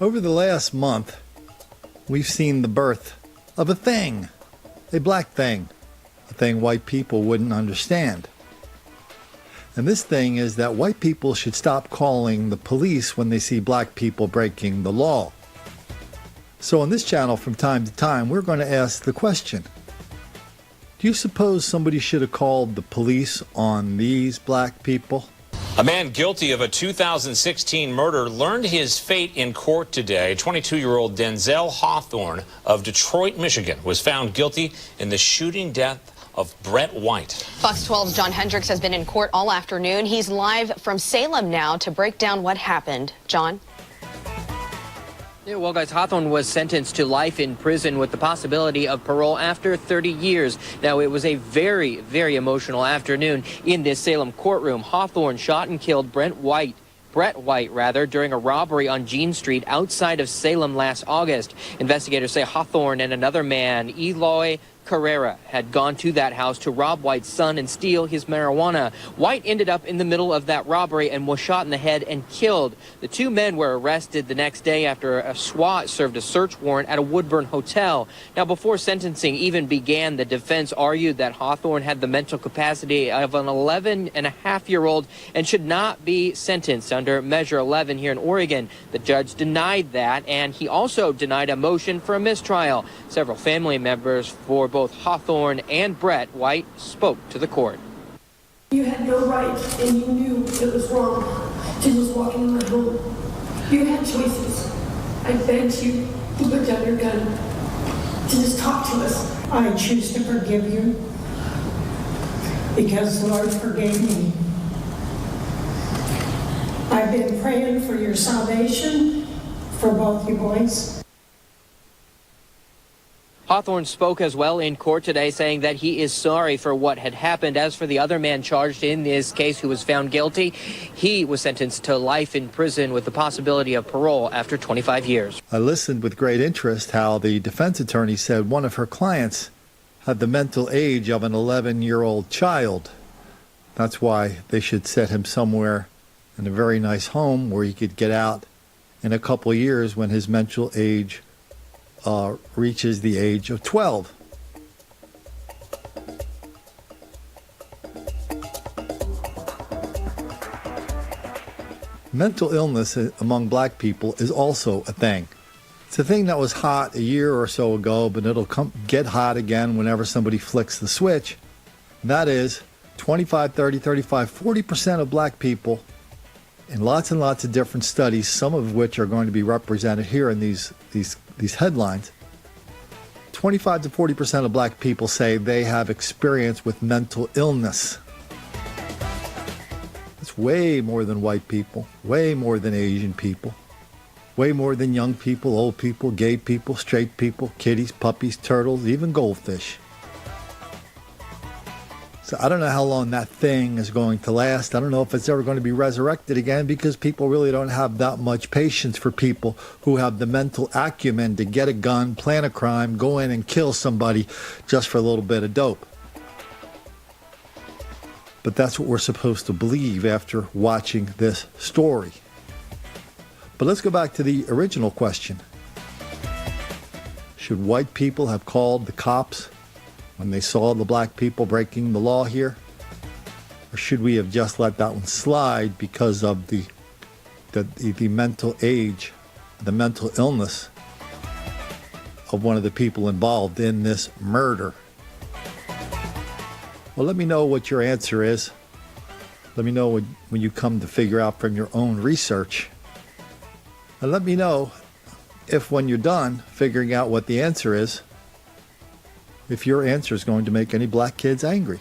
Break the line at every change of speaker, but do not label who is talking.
Over the last month, we've seen the birth of a thing, a black thing, a thing white people wouldn't understand. And this thing is that white people should stop calling the police when they see black people breaking the law. So on this channel, from time to time, we're going to ask the question, do you suppose somebody should have called the police on these black people?
A man guilty of a 2016 murder learned his fate in court today. 22-year-old Denzel Hawthorne of Detroit, Michigan, was found guilty in the shooting death of Brett White.
Fox 12's John Hendricks has been in court all afternoon. He's live from Salem now to break down what happened. John?
Yeah, well, guys, Hawthorne was sentenced to life in prison with the possibility of parole after 30 years. Now, it was a very, very emotional afternoon in this Salem courtroom. Hawthorne shot and killed Brett White, during a robbery on Jean Street outside of Salem last August. Investigators say Hawthorne and another man, Eloy Carrera, had gone to that house to rob White's son and steal his marijuana. White ended up in the middle of that robbery and was shot in the head and killed. The two men were arrested the next day after a SWAT served a search warrant at a Woodburn hotel. Now, before sentencing even began, the defense argued that Hawthorne had the mental capacity of an 11-and-a-half-year-old and should not be sentenced under Measure 11 here in Oregon. The judge denied that, and he also denied a motion for a mistrial. Several family members for both Hawthorne and Brett White spoke to the court.
You had no right, and you knew it was wrong to just walk into my home. You had choices. I begged you to put down your gun, to just talk to us.
I choose to forgive you because the Lord forgave me. I've been praying for your salvation for both you boys.
Hawthorne spoke as well in court today, saying that he is sorry for what had happened. As for the other man charged in this case who was found guilty, he was sentenced to life in prison with the possibility of parole after 25 years.
I listened with great interest how the defense attorney said one of her clients had the mental age of an 11-year-old child. That's why they should set him somewhere in a very nice home where he could get out in a couple of years when his mental age reaches the age of 12. Mental illness among black people is also a thing. It's a thing that was hot a year or so ago, but it'll get hot again whenever somebody flicks the switch. That is 25, 30, 35, 40% of black people in lots and lots of different studies, some of which are going to be represented here in these headlines. 25 to 40% of black people say they have experience with mental illness. That's way more than white people, way more than Asian people, way more than young people, old people, gay people, straight people, kitties, puppies, turtles, even goldfish. So I don't know how long that thing is going to last. I don't know if it's ever going to be resurrected again because people really don't have that much patience for people who have the mental acumen to get a gun, plan a crime, go in and kill somebody just for a little bit of dope. But that's what we're supposed to believe after watching this story. But let's go back to the original question. Should white people have called the cops when they saw the black people breaking the law here? Or should we have just let that one slide because of the mental age, the mental illness of one of the people involved in this murder? Well, let me know what your answer is. Let me know when you come to figure out from your own research. And let me know if when you're done figuring out what the answer is, if your answer is going to make any black kids angry.